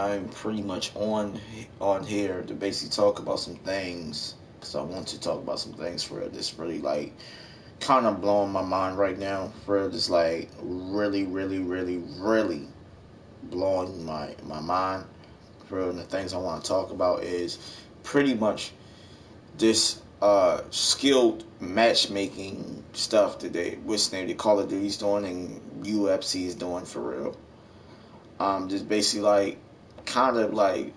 I'm pretty much on here to basically talk about some things because I want to talk about some things for real. This really like kind of blowing my mind right now. For real, just like really, really, really, really blowing my mind. For real, and the things I want to talk about is pretty much this skilled matchmaking stuff that what's name the Call of Duty's doing and UFC is doing for real. Just basically like kind of like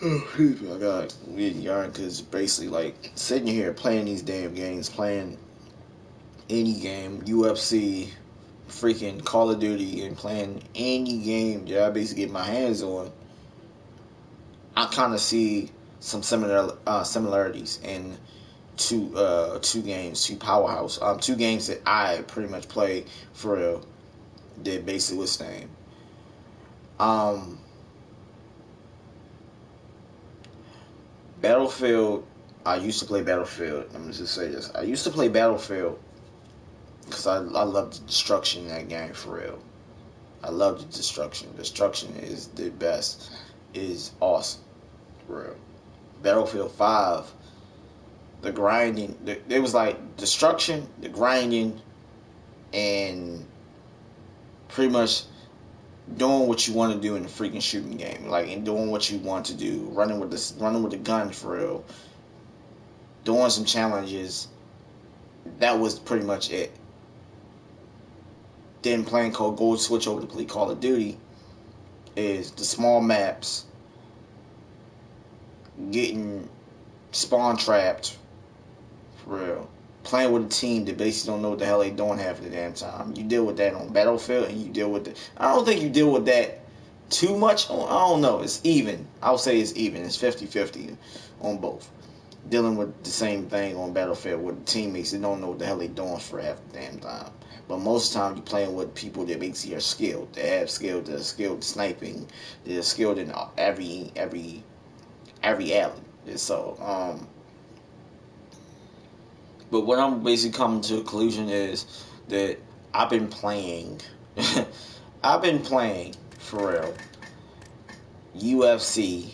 excuse me, I got weird yarn because basically like sitting here playing these damn games, playing any game, UFC, freaking Call of Duty, and playing any game that I basically get my hands on, I kind of see some similarities in two games, two games that I pretty much play for real. That basically was name. Um, Battlefield. I used to play Battlefield. Let me just say this. I used to play Battlefield because I love the destruction in that game for real. I love the destruction. Destruction is the best. Is awesome for real. Battlefield 5, the grinding. It was like destruction, the grinding, and pretty much doing what you want to do in the freaking shooting game, like and doing what you want to do, running with the gun for real, doing some challenges. That was pretty much it. Then playing Call Go switch over to play Call of Duty is the small maps, getting spawn trapped for real. Playing with a team that basically don't know what the hell they doing half the damn time. You deal with that on Battlefield, and you deal with it. I don't think you deal with that too much. I don't know. It's even. I'll say it's even. It's 50-50 on both. Dealing with the same thing on Battlefield with teammates that don't know what the hell they doing for half the damn time. But most of the time, you're playing with people that basically are skilled. They have skill. They're skilled sniping. They're skilled in every alley. So. But what I'm basically coming to a conclusion is that I've been playing, I've been playing for real UFC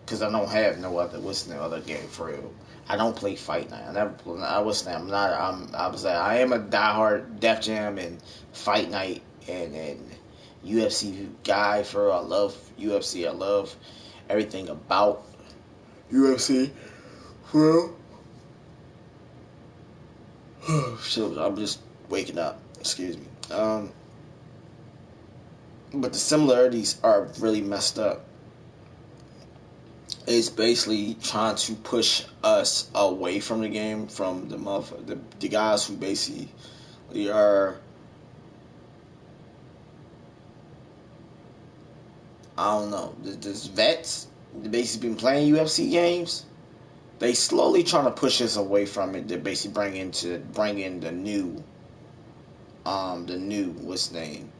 because I don't have no other what's the other game for real. I don't play Fight Night. I never. I was. I'm not. I was. I am a diehard Def Jam and Fight Night and UFC guy for real. I love UFC. I love everything about UFC for real. So I'm just waking up. Excuse me. But the similarities are really messed up. It's basically trying to push us away from the game, from the guys who basically are, I don't know, this vets. They basically been playing UFC games. They slowly trying to push us away from it. They basically bring in the new what's name.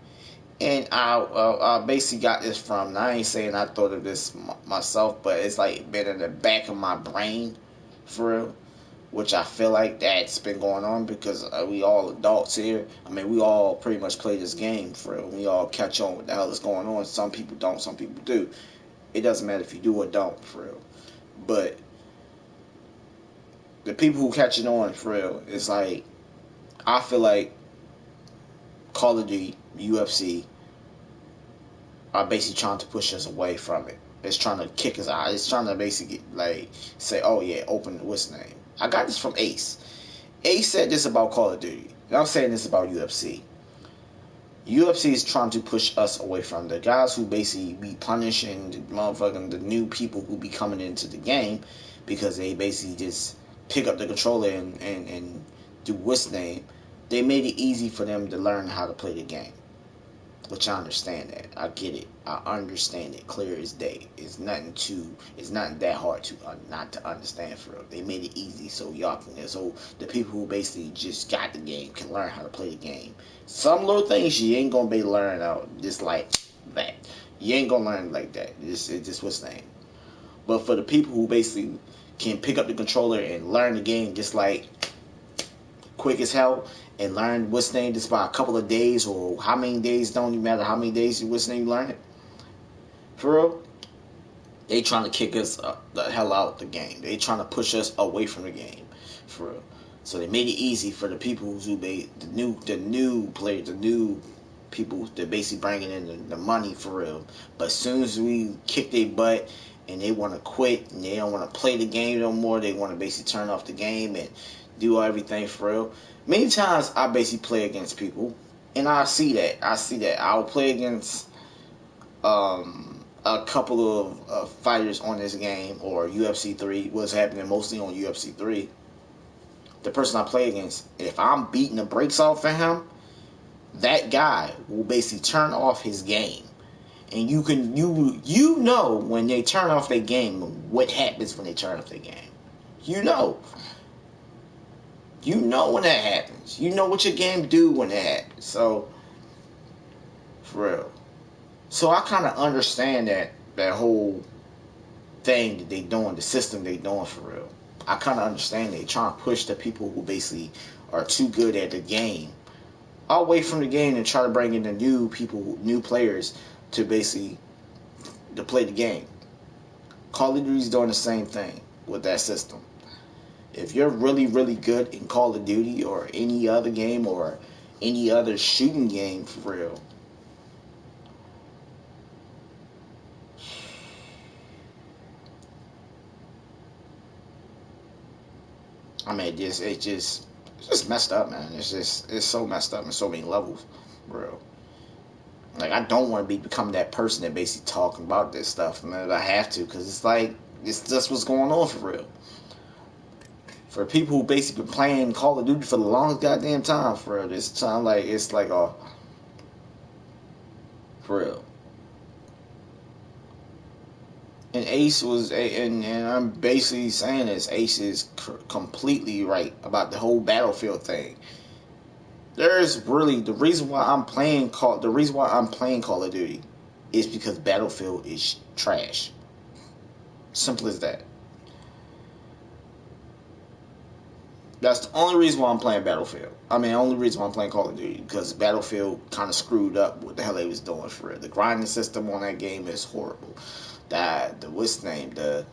And I basically got this from. And I ain't saying I thought of this myself, but it's like been in the back of my brain, for real. Which I feel like that's been going on because we all adults here. I mean, we all pretty much play this game for real. We all catch on what the hell is going on. Some people don't. Some people do. It doesn't matter if you do or don't, for real. But the people who catch it on, for real, it's like I feel like Call of Duty, UFC, are basically trying to push us away from it. It's trying to kick us out. It's trying to basically like say, "Oh yeah, open what's the name?" I got this from Ace. Ace said this about Call of Duty. And I'm saying this about UFC. UFC is trying to push us away from the guys who basically be punishing the new people who be coming into the game because they basically just pick up the controller and do what's the name. They made it easy for them to learn how to play the game. Which I understand that. I get it. I understand it clear as day. It's nothing that hard to not to understand for real. They made it easy so y'all can, so the people who basically just got the game can learn how to play the game. Some little things you ain't gonna be learning out just like that. You ain't gonna learn like that. It's just what's name. But for the people who basically can pick up the controller and learn the game just like quick as hell and learn what's name just by a couple of days, or how many days, don't even matter how many days you what's name you learn it. For real, they trying to kick us the hell out the game. They trying to push us away from the game. For real. So they made it easy for the people who made the new players, the new people that basically bringing in the money for real. But as soon as we kick their butt and they want to quit and they don't want to play the game no more, they want to basically turn off the game and do everything for real. Many times I basically play against people, and I see that. I'll play against a couple of fighters on this game or UFC 3. What's happening mostly on UFC 3. The person I play against, if I'm beating the brakes off of him, that guy will basically turn off his game. And you know when they turn off their game, what happens when they turn off their game. You know. You know when that happens. You know what your game do when that happens. So, for real. So I kind of understand that whole thing that they doing, the system they doing for real. I kind of understand they trying to push the people who basically are too good at the game away from the game and try to bring in the new people, new players to basically to play the game. Call of Duty's doing the same thing with that system. If you're really, really good in Call of Duty or any other game or any other shooting game for real, I mean, it's just messed up, man. It's so messed up in so many levels, bro. Like I don't want to become that person that basically talking about this stuff, man. I have to, because it's like it's just what's going on for real. For people who basically been playing Call of Duty for the longest goddamn time, for real, this time like it's like a for real. And Ace was, and I'm basically saying this. Ace is completely right about the whole Battlefield thing. There's really the reason why I'm playing Call of Duty is because Battlefield is trash. Simple as that. That's the only reason why I'm playing Battlefield. I mean, the only reason why I'm playing Call of Duty because Battlefield kind of screwed up what the hell they was doing for it. The grinding system on that game is horrible. The what's the name? The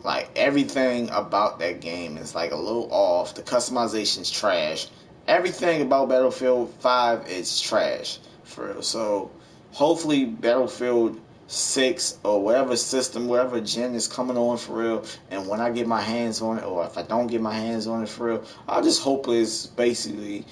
like everything about that game is like a little off. The customization's trash. Everything about Battlefield 5 is trash for real. So hopefully Battlefield 6 or whatever system, whatever gen is coming on for real, and when I get my hands on it, or if I don't get my hands on it for real, I just hope it's basically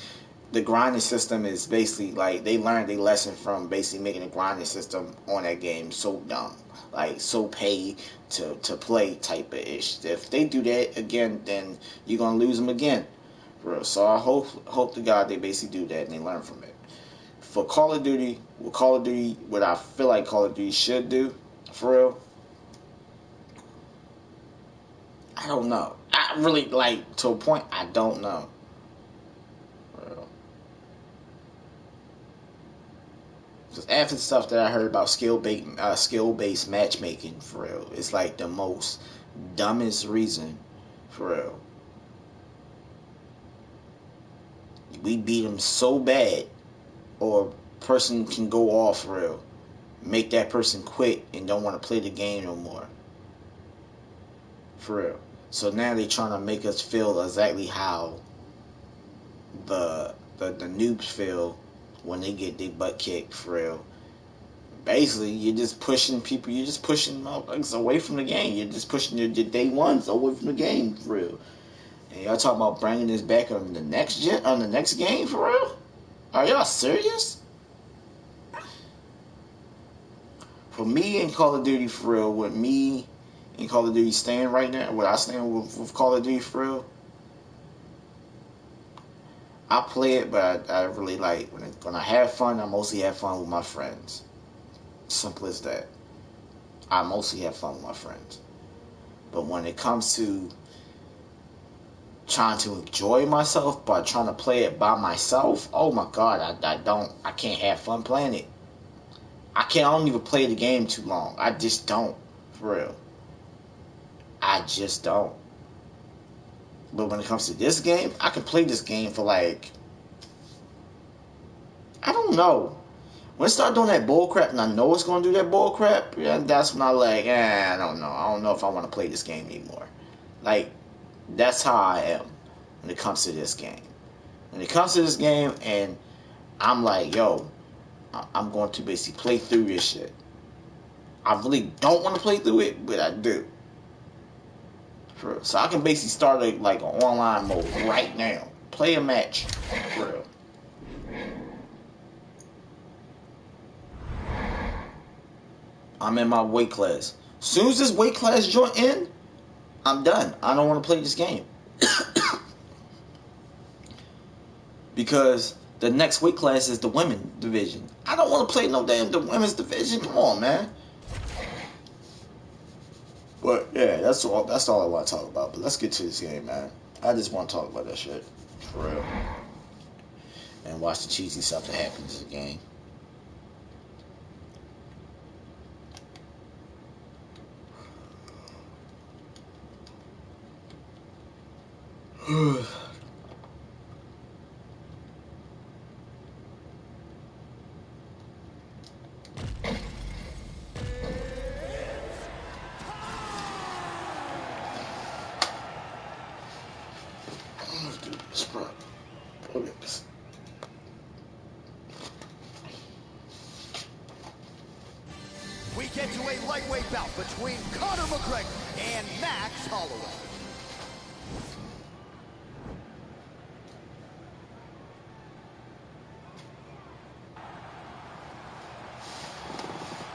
the grinding system is basically like they learned their lesson from basically making a grinding system on that game so dumb, like so pay to play type of ish. If they do that again, then you're gonna lose them again, for real. So I hope to God they basically do that and they learn from it. For Call of Duty, what I feel like Call of Duty should do, for real, I don't know. I really like to a point. I don't know. For real. Because after the stuff that I heard about skill based matchmaking, for real, it's like the most dumbest reason, for real. We beat them so bad, or a person can go off for real, make that person quit and don't want to play the game no more, for real. So now they trying to make us feel exactly how the noobs feel when they get their butt kicked, for real. Basically, you're just pushing people. You're just pushing motherfuckers away from the game. You're just pushing your day ones away from the game, for real. And y'all talking about bringing this back on the next game, for real? Are y'all serious? For me in Call of Duty, for real, with me in Call of Duty stand right now, what I stand with Call of Duty, for real, I play it, but I really like when I have fun. I mostly have fun with my friends. Simple as that. I mostly have fun with my friends. But when it comes to trying to enjoy myself by trying to play it by myself, oh my god, I can't have fun playing it. I don't even play the game too long. I just don't, for real. I just don't. But when it comes to this game, I can play this game for like, I don't know. When it start doing that bull crap and I know it's going to do that bull crap, yeah, that's when I like, I don't know. I don't know if I want to play this game anymore. Like, that's how I am when it comes to this game. When it comes to this game and I'm like, yo, I'm going to basically play through this shit. I really don't want to play through it, but I do. So I can basically start like an online mode right now. Play a match. For real. I'm in my weight class. As soon as this weight class joint in, I'm done. I don't want to play this game. Because the next weight class is the women's division. I don't want to play no damn the women's division. Come on, man. But yeah, that's all I want to talk about. But let's get to this game, man. I just want to talk about that shit. For real. And watch the cheesy stuff that happens in the game. Let's do this, bro. Okay. We get to a lightweight bout between Conor McGregor and Max Holloway.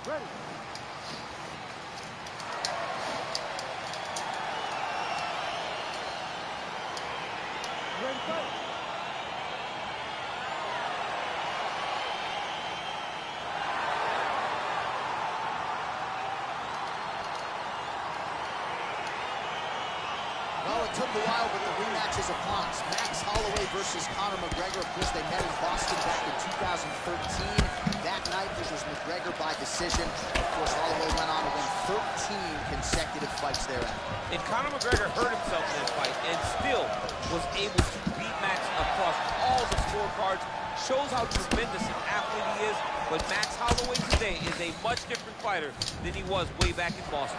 Ready. Ready, fight. Well, it took a while, but the rematch is upon us. Max Holloway versus Conor McGregor. Of course, they met in Boston back in 2013. That night, this was McGregor by decision. Of course, Holloway went on to win 13 consecutive fights thereafter. And Conor McGregor hurt himself in this fight and still was able to beat Max across all the scorecards. Shows how tremendous an athlete he is. But Max Holloway today is a much different fighter than he was way back in Boston.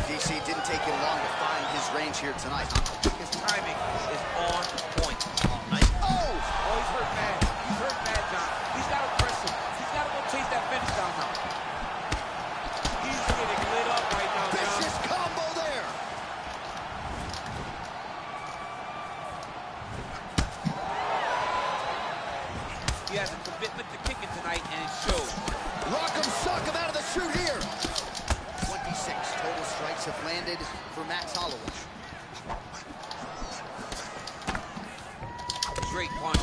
DC didn't take him long to find his range here tonight. His timing is on point. Nice. Oh! Oh, he's hurt bad. He's hurt bad, John. He's got to press him. He's got to go chase that finish down now. He's getting lit up right now, John. Vicious combo there. He has a commitment to kicking tonight, and it shows. Rock him, sock him out of the chute here. 26 total strikes have landed for Max Holloway. Straight punch.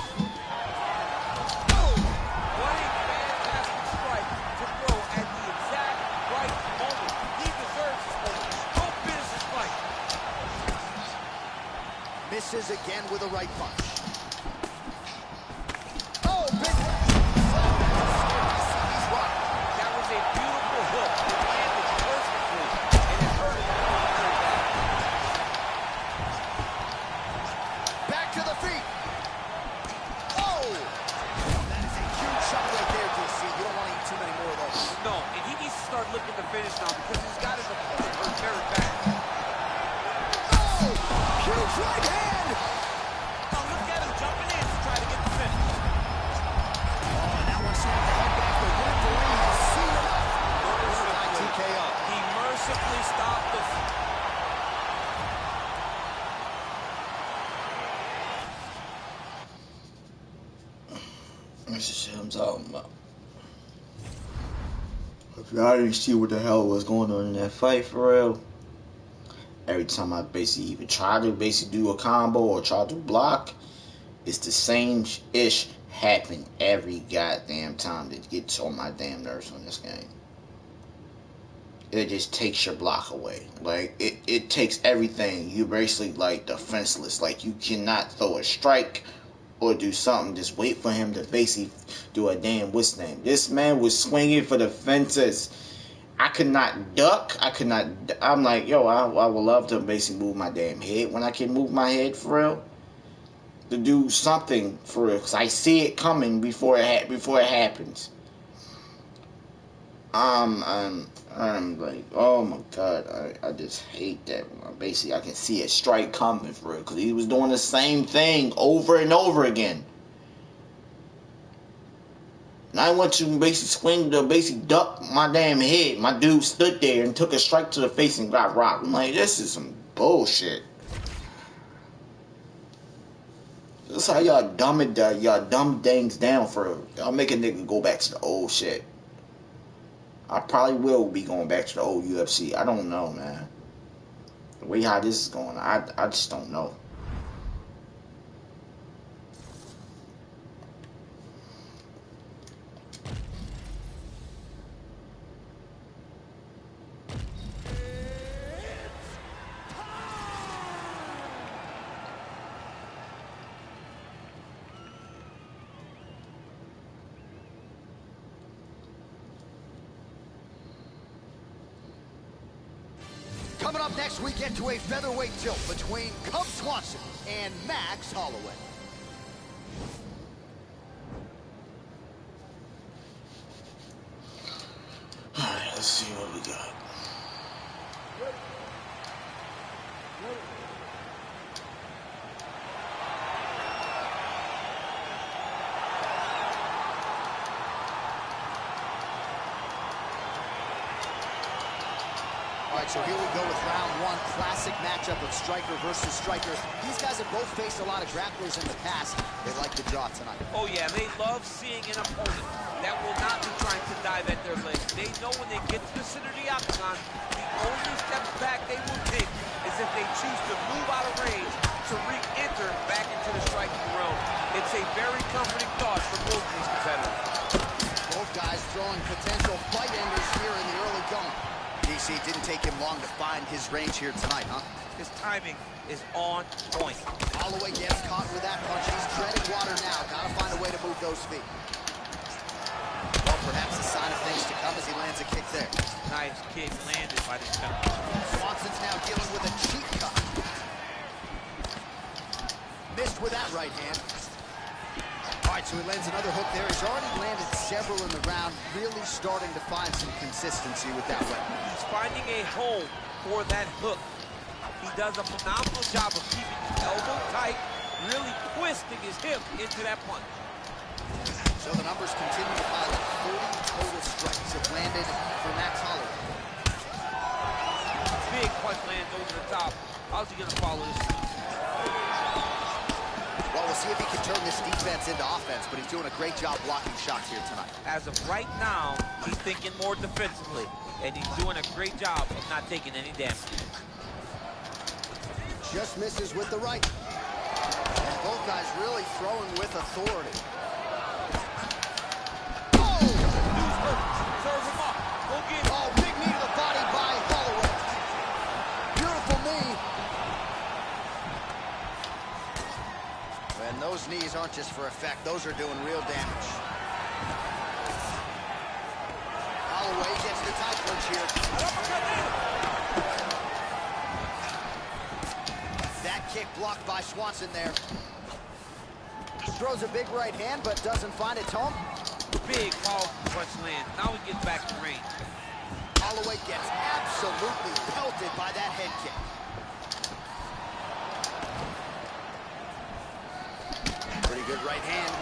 Oh! What a fantastic strike to throw at the exact right moment. He deserves this moment. Go finish this fight. Misses again with a right punch. Oh, big... He's rocked. That was a beautiful hook. It landed perfectly, and it hurt him very bad. Back to the feet. Oh! That is a huge shot right there, DC. You don't want to eat too many more of those. No, and he needs to start looking to finish now because he's got his opponent hurt very bad. Oh! Huge right hand! Now look at him jumping in to try to get the finish. Oh, and that one sent the head back. The referee has seen enough. TKO. He mercifully stopped the... That's the shit I'm talking about. If y'all didn't see what the hell was going on in that fight for real, every time I basically even try to do a combo or try to block, it's the same ish happen every goddamn time that gets on my damn nerves on this game. It just takes your block away. Like, it takes everything. You basically like defenseless. Like, you cannot throw a strike or do something. Just wait for him to basically do a damn what's name. This man was swinging for the fences. I could not duck. I could not. I'm like, yo, I would love to basically move my damn head when I can move my head for real. To do something for real, cause I see it coming before it happens. I'm like, oh my god, I just hate that. Basically, I can see a strike coming for real, cause he was doing the same thing over and over again. And I went to basically swing to basically duck my damn head. My dude stood there and took a strike to the face and got rocked. I'm like, this is some bullshit. That's how y'all dumb it down. Y'all dumb things down for y'all make a nigga go back to the old shit. I probably will be going back to the old UFC. I don't know, man. The way how this is going, I just don't know. Coming up next, we get to a featherweight tilt between Cub Swanson and Max Holloway. All right, let's see what we got. All right, so here we go with round one. Classic matchup of striker versus striker. These guys have both faced a lot of grapplers in the past. They like to draw tonight. Oh, yeah, they love seeing an opponent that will not be trying to dive at their legs. They know when they get to the center of the octagon, the only step back they will take is if they choose to move out of range to re-enter back into the striking realm. It's a very comforting thought for both of these competitors. Both guys throwing potential fight enders here in the early going. DC, didn't take him long to find his range here tonight, huh? His timing is on point. Holloway gets caught with that punch. He's treading water now. Gotta find a way to move those feet. Well, perhaps a sign of things to come as he lands a kick there. Nice kick landed by this guy. Swanson's now dealing with a cheek cut. Missed with that right hand. All right, so he lands another hook there. He's already landed several in the round, really starting to find some consistency with that weapon. He's finding a home for that hook. He does a phenomenal job of keeping his elbow tight, really twisting his hip into that punch. So the numbers continue to pile up. 40 total strikes have landed for Max Holloway. Big punch lands over the top. How's he gonna follow this? Well, we'll see if he can turn this defense into offense, but he's doing a great job blocking shots here tonight. As of right now, he's thinking more defensively, and he's doing a great job of not taking any damage. Just misses with the right. And both guys really throwing with authority. Oh! Dude's hurt. Serve him up. Go get him. Oh, big knee to the body by Holloway. Beautiful knee. And those knees aren't just for effect. Those are doing real damage. Holloway gets the tight punch here. That kick blocked by Swanson there. Throws a big right hand, but doesn't find its home. Big, powerful punch land. Now he gets back to range. Holloway gets absolutely pelted by that head kick. Pretty good right hand.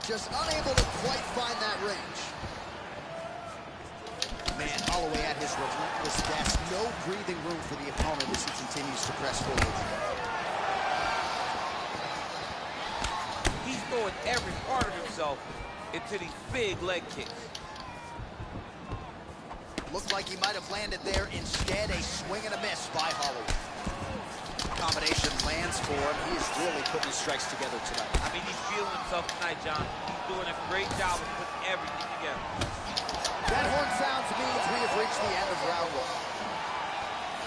Just unable to quite find that range. Man, Holloway at his relentless best. No breathing room for the opponent as he continues to press forward. He's throwing every part of himself into these big leg kicks. Looked like he might have landed there. Instead, a swing and a miss by Holloway. Combination lands for him. He is really putting his strikes together tonight. I mean, he's feeling himself tonight, John. He's doing a great job of putting everything together. That horn sounds means we have reached the end of round one.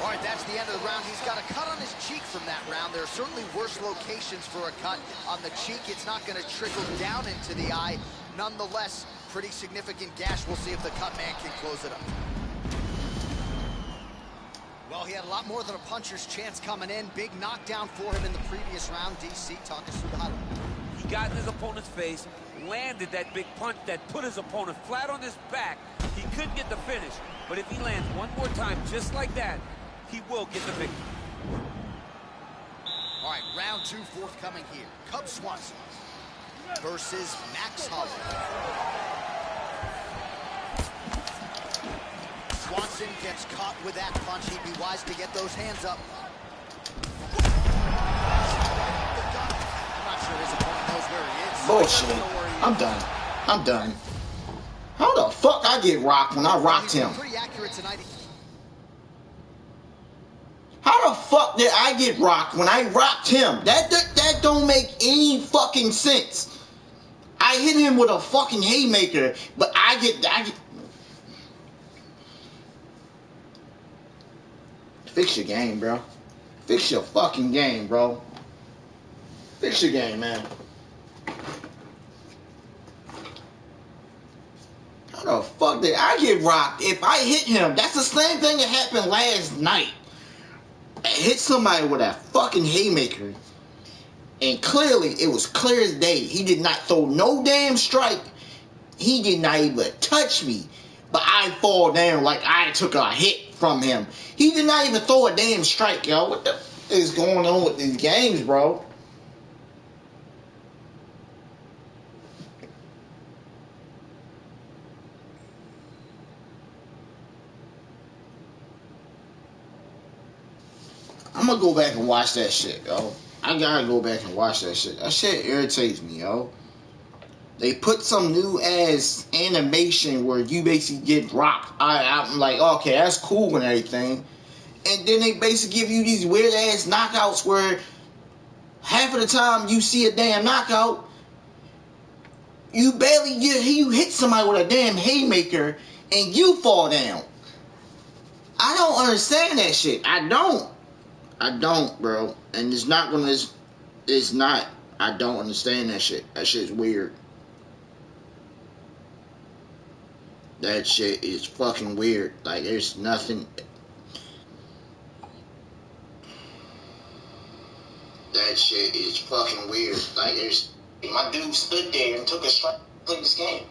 All right, that's the end of the round. He's got a cut on his cheek from that round. There are certainly worse locations for a cut on the cheek. It's not going to trickle down into the eye. Nonetheless, pretty significant gash. We'll see if the cut man can close it up. Well, he had a lot more than a puncher's chance coming in. Big knockdown for him in the previous round. DC, talk us through the highlight. He got in his opponent's face, landed that big punch that put his opponent flat on his back. He couldn't get the finish, but if he lands one more time just like that, he will get the victory. All right, round 2 forthcoming here. Cub Swanson versus Max Holloway. Swanson gets caught with that punch. He'd be wise to get those hands up. I'm not sure his opponent knows where he is. Bullshit. I'm done. I'm done. How the fuck I get rocked when I rocked him? Pretty accurate tonight. How the fuck did I get rocked when I rocked him? That don't make any fucking sense. I hit him with a fucking haymaker, but I get Fix your game, bro. Fix your fucking game, bro. Fix your game, man. How the fuck did I get rocked if I hit him? That's the same thing that happened last night. I hit somebody with a fucking haymaker, and clearly it was clear as day. He did not throw no damn strike. He did not even touch me, but I fall down like I took a hit from him. He did not even throw a damn strike, yo. What the is going on with these games, bro? I'm gonna go back and watch that shit, yo. I gotta go back and watch that shit. That shit irritates me, yo. They put some new ass animation where you basically get rocked. I'm like, okay, that's cool and everything. And then they basically give you these weird ass knockouts where half of the time you see a damn knockout, you hit somebody with a damn haymaker and you fall down. I don't understand that shit. I don't, bro. And I don't understand that shit. That shit's weird. That shit is fucking weird. Like, there's nothing. That shit is fucking weird. Like, my dude stood there and took a strike to play this game.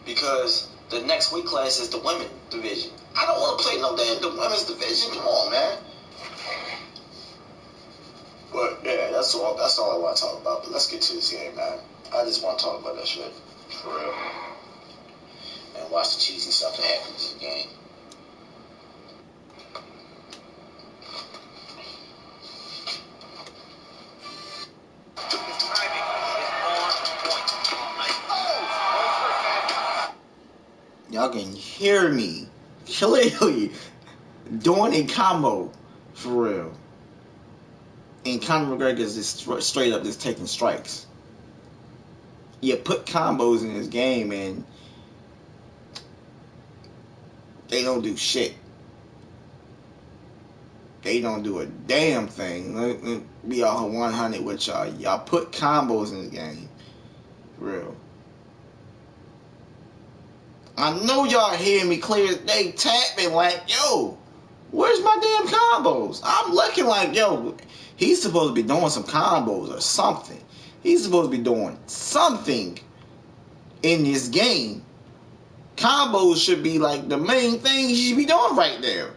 Because the next weight class is the women's division. I don't want to play no damn the women's division. Come on, man. But yeah, that's all I want to talk about. But let's get to this game, man. I just want to talk about that shit for real, and watch the cheesy stuff that happens in the game. Y'all can hear me clearly doing a combo for real. And Conor McGregor is just straight up just taking strikes. You put combos in this game and they don't do shit. They don't do a damn thing. Let me be all 100 with y'all. Y'all put combos in the game. For real. I know y'all hearing me clear as day tapping like, yo, where's my damn combos? I'm looking like, yo, he's supposed to be doing some combos or something. He's supposed to be doing something in this game. Combos should be like the main thing he should be doing right there.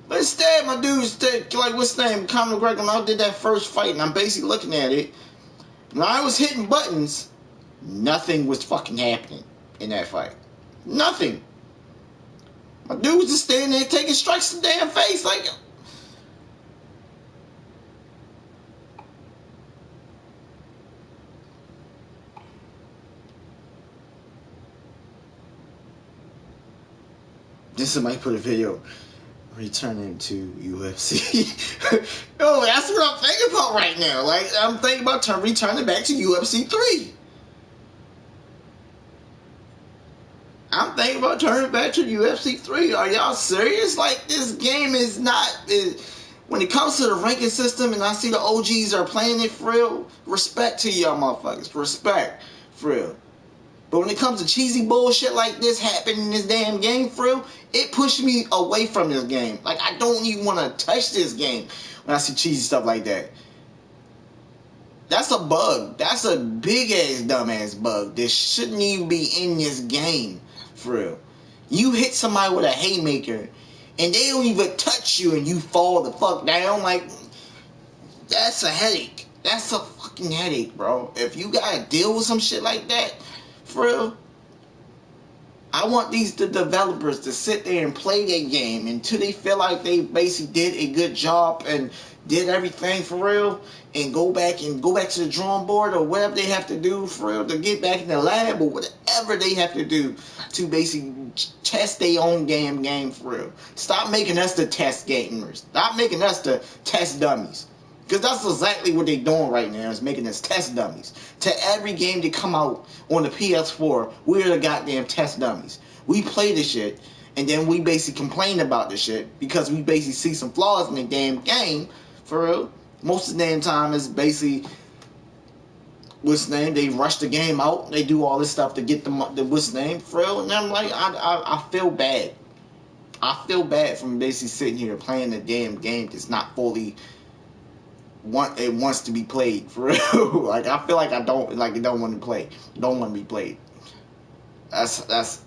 But instead, my dude's like, what's his name? Conor McGregor, when I did that first fight, and I'm basically looking at it. When I was hitting buttons, nothing was fucking happening in that fight. Nothing. My dude was just standing there taking strikes to the damn face like. Then somebody put a video returning to UFC. Oh, that's what I'm thinking about right now. Like, I'm thinking about returning back to UFC 3. I'm thinking about turning back to UFC 3. Are y'all serious? Like, this game is not... when it comes to the ranking system and I see the OGs are playing it for real, respect to y'all motherfuckers. Respect. For real. But when it comes to cheesy bullshit like this happening in this damn game, for real, it pushed me away from this game. Like, I don't even want to touch this game when I see cheesy stuff like that. That's a bug. That's a big-ass, dumbass bug that shouldn't even be in this game, for real. You hit somebody with a haymaker, and they don't even touch you, and you fall the fuck down. Like, that's a headache. That's a fucking headache, bro. If you gotta deal with some shit like that, for real, I want the developers to sit there and play their game until they feel like they basically did a good job and did everything for real, and go back to the drawing board or whatever they have to do for real to get back in the lab or whatever they have to do to basically test their own game for real. Stop making us the test gamers. Stop making us the test dummies. Because that's exactly what they're doing right now, is making us test dummies. To every game that come out on the PS4, we're the goddamn test dummies. We play the shit, and then we basically complain about the shit because we basically see some flaws in the damn game, for real. Most of the damn time is basically, what's the name, they rush the game out, they do all this stuff to get the what's the name, for real. And I'm like, I feel bad. I feel bad from basically sitting here playing the damn game that's not fully... it wants to be played for real. Like, I feel like it don't want to play. Don't want to be played. That's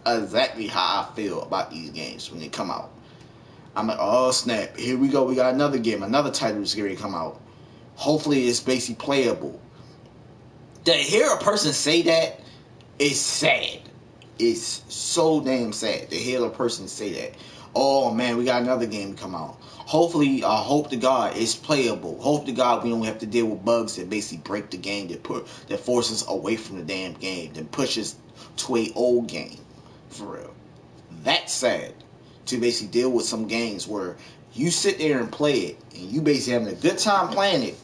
exactly how I feel about these games when they come out. I'm like, oh snap, here we go. We got another game, another title that's going to come out. Hopefully it's basically playable. To hear a person say that is sad. It's so damn sad to hear a person say that. Oh man, we got another game to come out. Hopefully, hope to God it's playable. Hope to God we don't have to deal with bugs that basically break the game, that force us away from the damn game, that pushes to a old game, for real. That's sad, to basically deal with some games where you sit there and play it, and you basically having a good time playing it,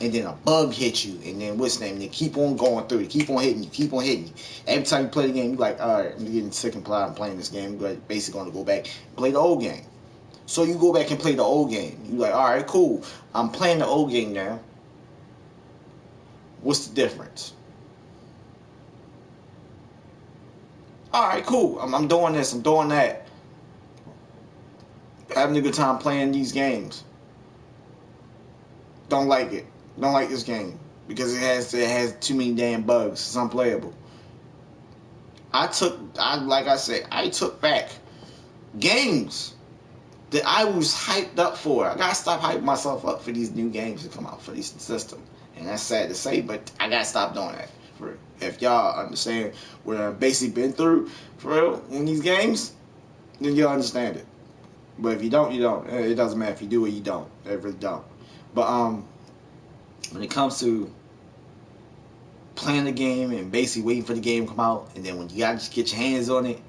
and then a bug hits you, and then what's the name? They keep on going through it, keep on hitting you. Every time you play the game, you're like, alright, I'm getting sick and tired of playing this game. You're basically going to go back and play the old game. So you go back and play the old game. You're like, alright, cool. I'm playing the old game now. What's the difference? Alright, cool. I'm doing this, I'm doing that. Having a good time playing these games. Don't like it. Don't like this game. Because it has too many damn bugs. It's unplayable. I took back games that I was hyped up for. I gotta stop hyping myself up for these new games to come out for this system. And that's sad to say, but I gotta stop doing that. For real. If y'all understand what I've basically been through, for real, in these games, then you'll understand it. But if you don't, you don't. It doesn't matter if you do or you don't. It really don't. But when it comes to playing the game and basically waiting for the game to come out, and then when you gotta just get your hands on it,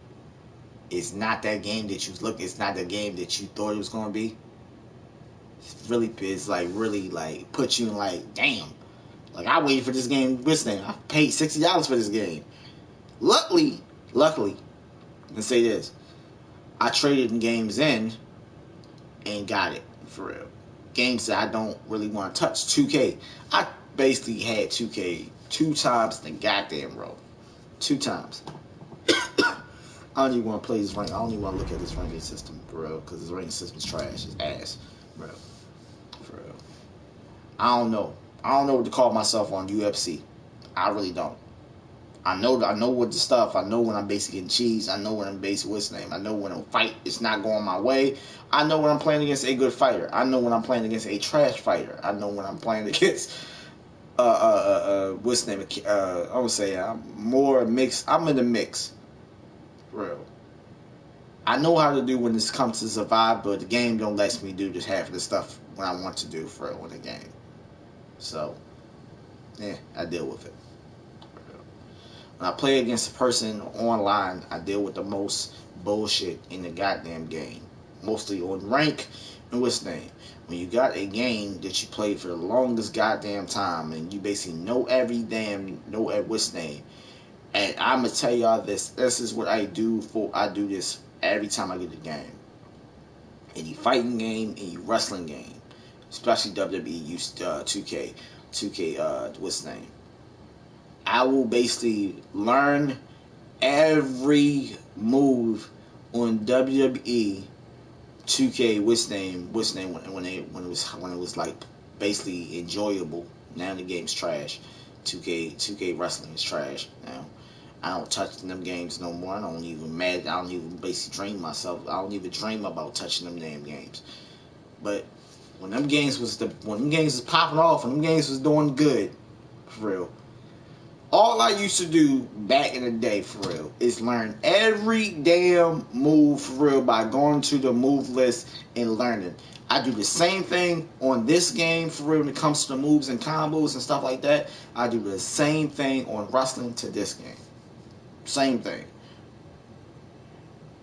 it's not that game that it's not the game that you thought it was gonna be. It's like put you in like, damn. Like, I waited for this game, I paid $60 for this game. Luckily, let's say this, I traded games in and got it, for real. Games that I don't really want to touch. 2K. I basically had 2K 2 times in the goddamn row. 2 times. I don't even want to play this rank. I don't even want to look at this ranking system, for real, because this ranking system is trash. It's ass, bro. For real. I don't know. I don't know what to call myself on UFC. I really don't. I know what the stuff. I know when I'm basically getting cheese. I know when I'm basically what's the name. I know when a fight is not going my way. I know when I'm playing against a good fighter. I know when I'm playing against a trash fighter. I know when I'm playing against what's the name? I would say I'm more mixed. I'm in the mix. Real. I know how to do when this comes to survive, but the game don't let me do just half of the stuff when I want to do for real in the game. So, yeah, I deal with it. When I play against a person online, I deal with the most bullshit in the goddamn game. Mostly on rank and what's the name. When you got a game that you played for the longest goddamn time and you basically know what's the name, And I'm gonna tell y'all this. This is what I do for. I do this every time I get a game. Any fighting game, any wrestling game, especially WWE, 2K, 2K. What's the name? I will basically learn every move on WWE 2K. What's name when it was like basically enjoyable. Now the game's trash. 2K wrestling is trash now. I don't touch them games no more. I don't even basically dream myself. I don't even dream about touching them damn games. But when them games was popping off, when them games was doing good, for real. All I used to do back in the day, for real, is learn every damn move, for real, by going to the move list and learning. I do the same thing on this game, for real, when it comes to the moves and combos and stuff like that. I do the same thing on wrestling to this game. Same thing.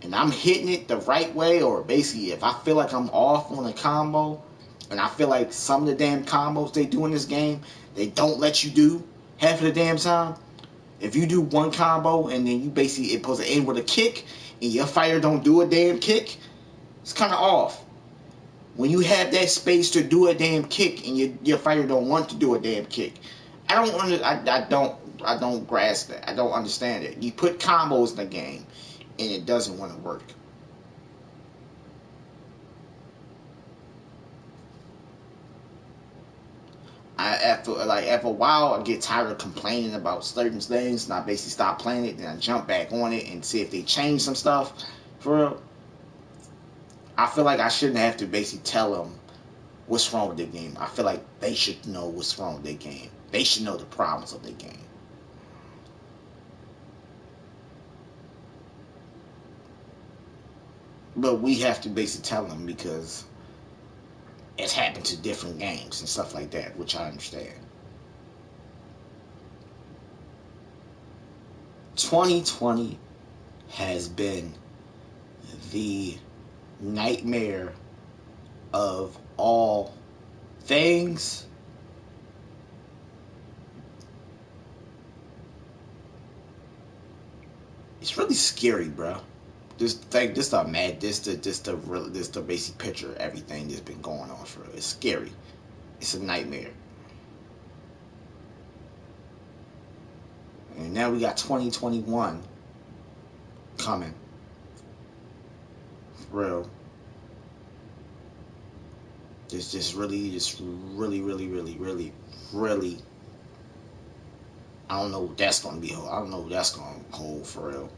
And I'm hitting it the right way, or basically if I feel like I'm off on a combo, and I feel like some of the damn combos they do in this game, they don't let you do half of the damn time. If you do one combo and then you basically it's supposed to end with a kick, and your fighter don't do a damn kick, it's kind of off. When you have that space to do a damn kick and your fighter don't want to do a damn kick, I don't grasp that. I don't understand it. You put combos in the game and it doesn't want to work. After a while, I get tired of complaining about certain things, and I basically stop playing it. Then I jump back on it and see if they change some stuff. For real, I feel like I shouldn't have to basically tell them what's wrong with the game. I feel like they should know what's wrong with their game. They should know the problems of their game. But we have to basically tell them because it's happened to different games and stuff like that, which I understand. 2020 has been the nightmare of all things. It's really scary, bro. This the basic picture of everything that's been going on for real. It's scary. It's a nightmare. And now we got 2021 coming. For real. Just really, really. I don't know what that's gonna be. I don't know what that's gonna hold for real.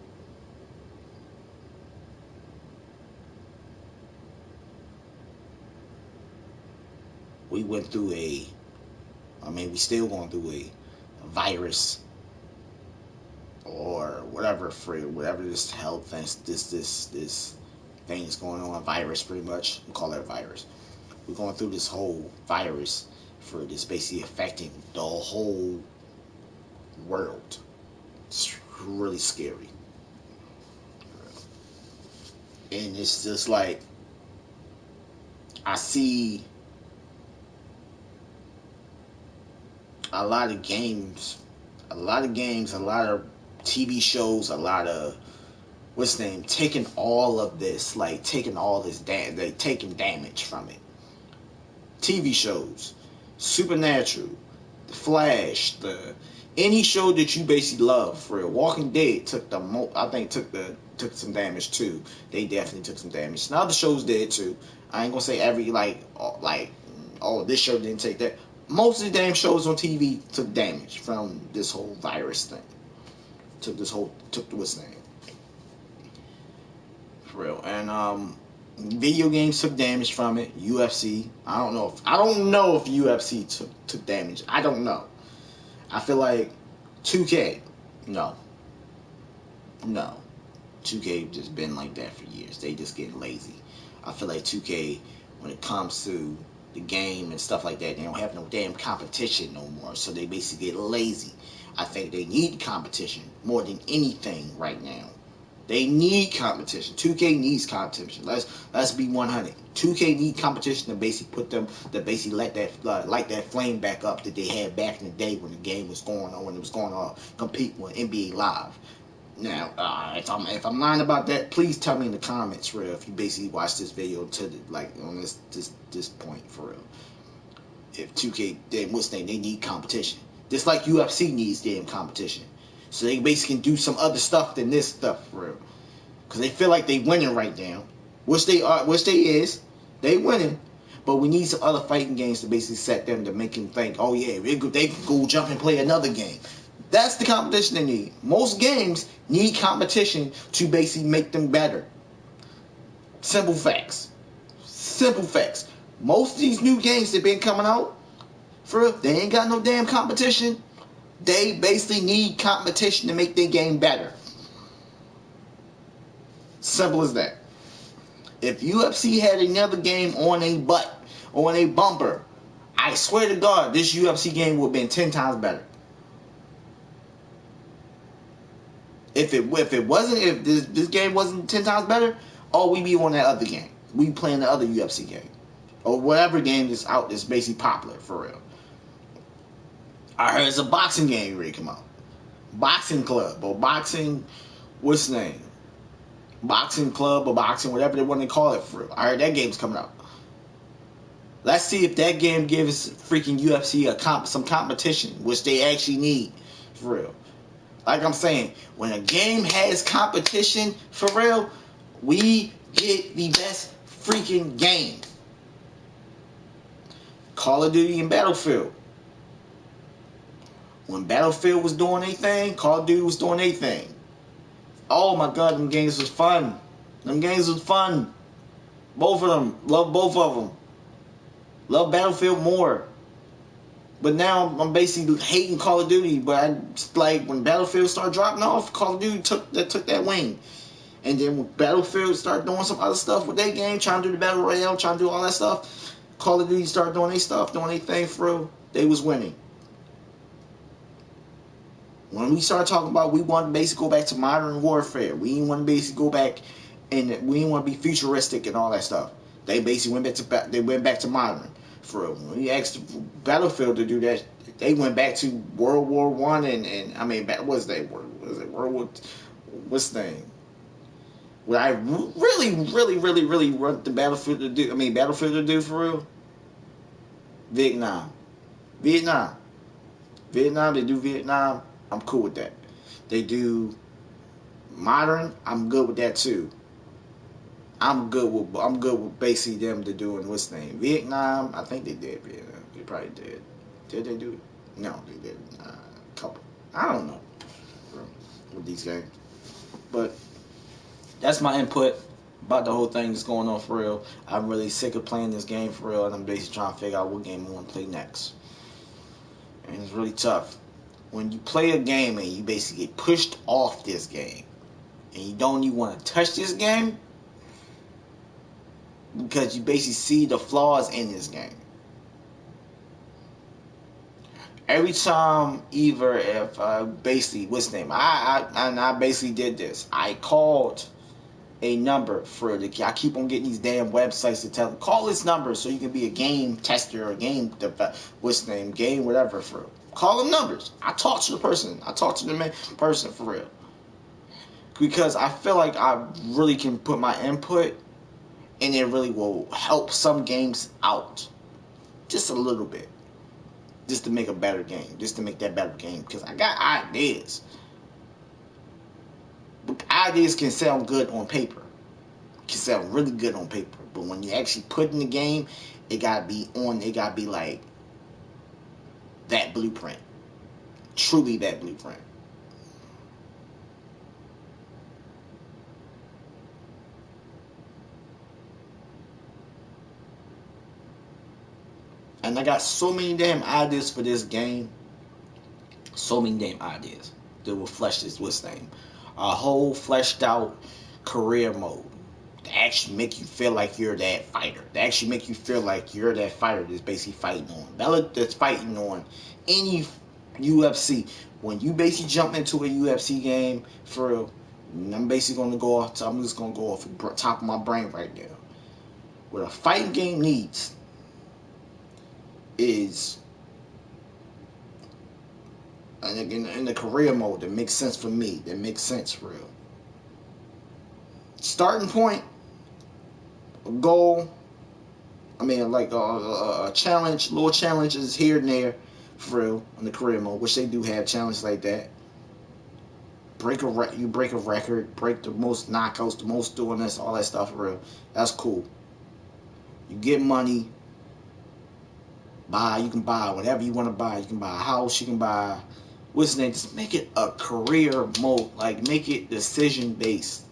We went through we still going through a virus or whatever whatever this health thing, this thing is going on, a virus pretty much. We call it a virus. We're going through this whole virus for this basically affecting the whole world. It's really scary. And it's just like I see a lot of games, a lot of TV shows, a lot of what's the name, taking all of this, like taking all this like taking damage from it. TV shows, Supernatural, The Flash, any show that you basically love for real. Walking Dead took took some damage too. They definitely took some damage. Now the shows did too. I ain't gonna say every oh this show didn't take that. Most of the damn shows on TV took damage from this whole virus thing. Took what's name. For real. And video games took damage from it. UFC. I don't know if UFC took damage. I don't know. I feel like 2K. No. 2K just been like that for years. They just get lazy. I feel like 2K, when it comes to the game and stuff like that, they don't have no damn competition no more. So they basically get lazy. I think they need competition more than anything right now. They need competition. 2K needs competition. Let's be 100. 2K need competition to basically put them to basically let that light that flame back up that they had back in the day when the game was going on, when it was going on, compete with NBA Live. Now, if I'm lying about that, please tell me in the comments, for real. If you basically watch this video to the, like on this point, for real. If 2K, then what's they need competition. Just like UFC needs damn competition, so they basically can do some other stuff than this stuff, for real. Because they feel like they winning right now, which they are, which they is, they winning. But we need some other fighting games to basically set them to make them think, oh yeah, they can go jump and play another game. That's the competition they need. Most games need competition to basically make them better. Simple facts. Simple facts. Most of these new games that been coming out, for real, they ain't got no damn competition. They basically need competition to make their game better. Simple as that. If UFC had another game on a butt, on a bumper, I swear to God, this UFC game would have been 10 times better. If this game wasn't 10 times better, oh, we be on that other game. We playing the other UFC game. Or whatever game is out that's basically popular, for real. I heard it's a boxing game ready to come out. Boxing Club, or boxing, what's the name? Boxing Club, or boxing, whatever they want to call it, for real. I heard that game's coming out. Let's see if that game gives freaking UFC some competition, which they actually need, for real. Like I'm saying, when a game has competition, for real, we get the best freaking game. Call of Duty and Battlefield. When Battlefield was doing their thing, Call of Duty was doing their thing. Oh my God, them games was fun. Them games was fun. Both of them. Love both of them. Love Battlefield more. But now I'm basically hating Call of Duty. But I like when Battlefield started dropping off, Call of Duty took that wing. And then when Battlefield started doing some other stuff with their game, trying to do the Battle Royale, trying to do all that stuff, Call of Duty started doing their stuff, doing their thing for real. They was winning. When we started talking about we want to basically go back to modern warfare, we didn't want to basically go back and we didn't want to be futuristic and all that stuff. They basically went back to modern. For real. When we asked Battlefield to do that, they went back to World War One and I mean, what's that word? Was it World War? What's the name? What I really want the Battlefield to do? I mean, Battlefield to do for real. Vietnam. They do Vietnam. I'm cool with that. They do modern. I'm good with that too. I'm good with basically them to doing what's the name? Vietnam. I think they did Vietnam. They probably did. Did they do it? No, they didn't. A couple. I don't know with these games. But that's my input about the whole thing that's going on for real. I'm really sick of playing this game for real, and I'm basically trying to figure out what game I want to play next. And it's really tough. When you play a game and you basically get pushed off this game, and you don't even want to touch this game, because you basically see the flaws in this game. Every time, either if basically, what's the name? I basically did this. I called a number for the. I keep on getting these damn websites to tell them call this number so you can be a game tester or a game what's the name? Game whatever for. Call them numbers. I talk to the person. I talk to the person for real. Because I feel like I really can put my input, and it really will help some games out, just a little bit. Just to make a better game. Just to make that better game. Because I got ideas. But ideas can sound good on paper. Can sound really good on paper. But when you actually put in the game, it gotta be like that blueprint. Truly that blueprint. And I got so many damn ideas for this game. So many damn ideas that will flesh this what's name. A whole fleshed out career mode. To actually make you feel like you're that fighter. To actually make you feel like you're that fighter that's basically fighting on. That's fighting on any UFC. When you basically jump into a UFC game, for real, And I'm basically gonna go off. I'm just gonna go off the top of my brain right now. What a fighting game needs is in the career mode that makes sense for me. That makes sense for real. Starting point, a goal. I mean, like a challenge, little challenges here and there, for real, in the career mode, which they do have challenges like that. You break a record, break the most knockouts, the most doing this, all that stuff, for real. That's cool. You get money. You can buy whatever you want to buy. You can buy a house. You can buy, what's the name? Just make it a career mode. Like, make it decision based.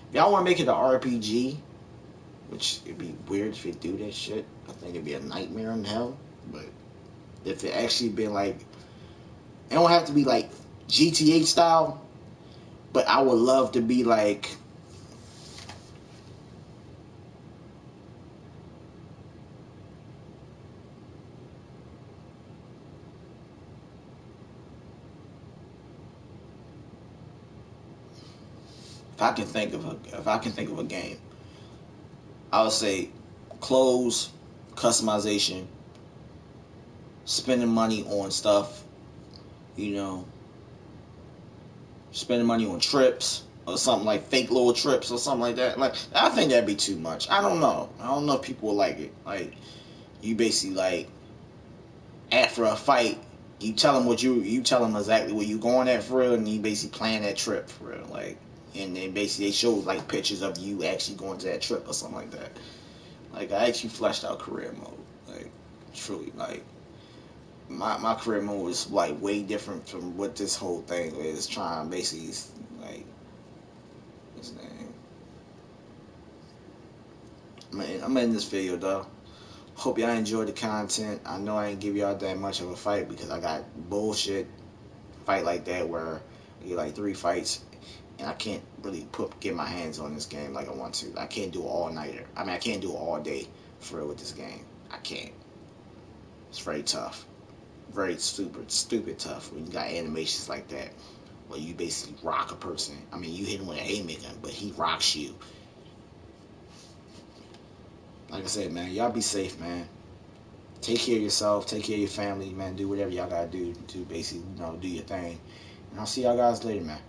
If y'all want to make it an RPG, which it'd be weird if you do that shit. I think it'd be a nightmare in hell. But if it actually been like, it don't have to be like GTA style. But I would love to be like, if I can think of a game, I would say clothes, customization, spending money on stuff, you know, spending money on trips or something like fake little trips or something like that. Like, I think that'd be too much. I don't know. I don't know if people will like it. Like, you basically like, after a fight, you tell them you tell them exactly where you going at for real, and you basically plan that trip for real. Like, and then basically they show like pictures of you actually going to that trip or something like that. Like, I actually fleshed out career mode. Like, truly, like, my career mode was like way different from what this whole thing is trying basically, like, what's his name? I'm in this video though. Hope y'all enjoyed the content. I know I ain't give y'all that much of a fight because I got bullshit fight like that where I get like 3 fights and I can't really get my hands on this game like I want to. I can't do it all nighter. I mean, I can't do it all day for real with this game. I can't. It's very tough. Very stupid tough when you got animations like that where you basically rock a person. I mean, you hit him with a haymaker, but he rocks you. Like I said, man, y'all be safe, man. Take care of yourself. Take care of your family, man. Do whatever y'all gotta do to basically, do your thing. And I'll see y'all guys later, man.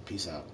Peace out.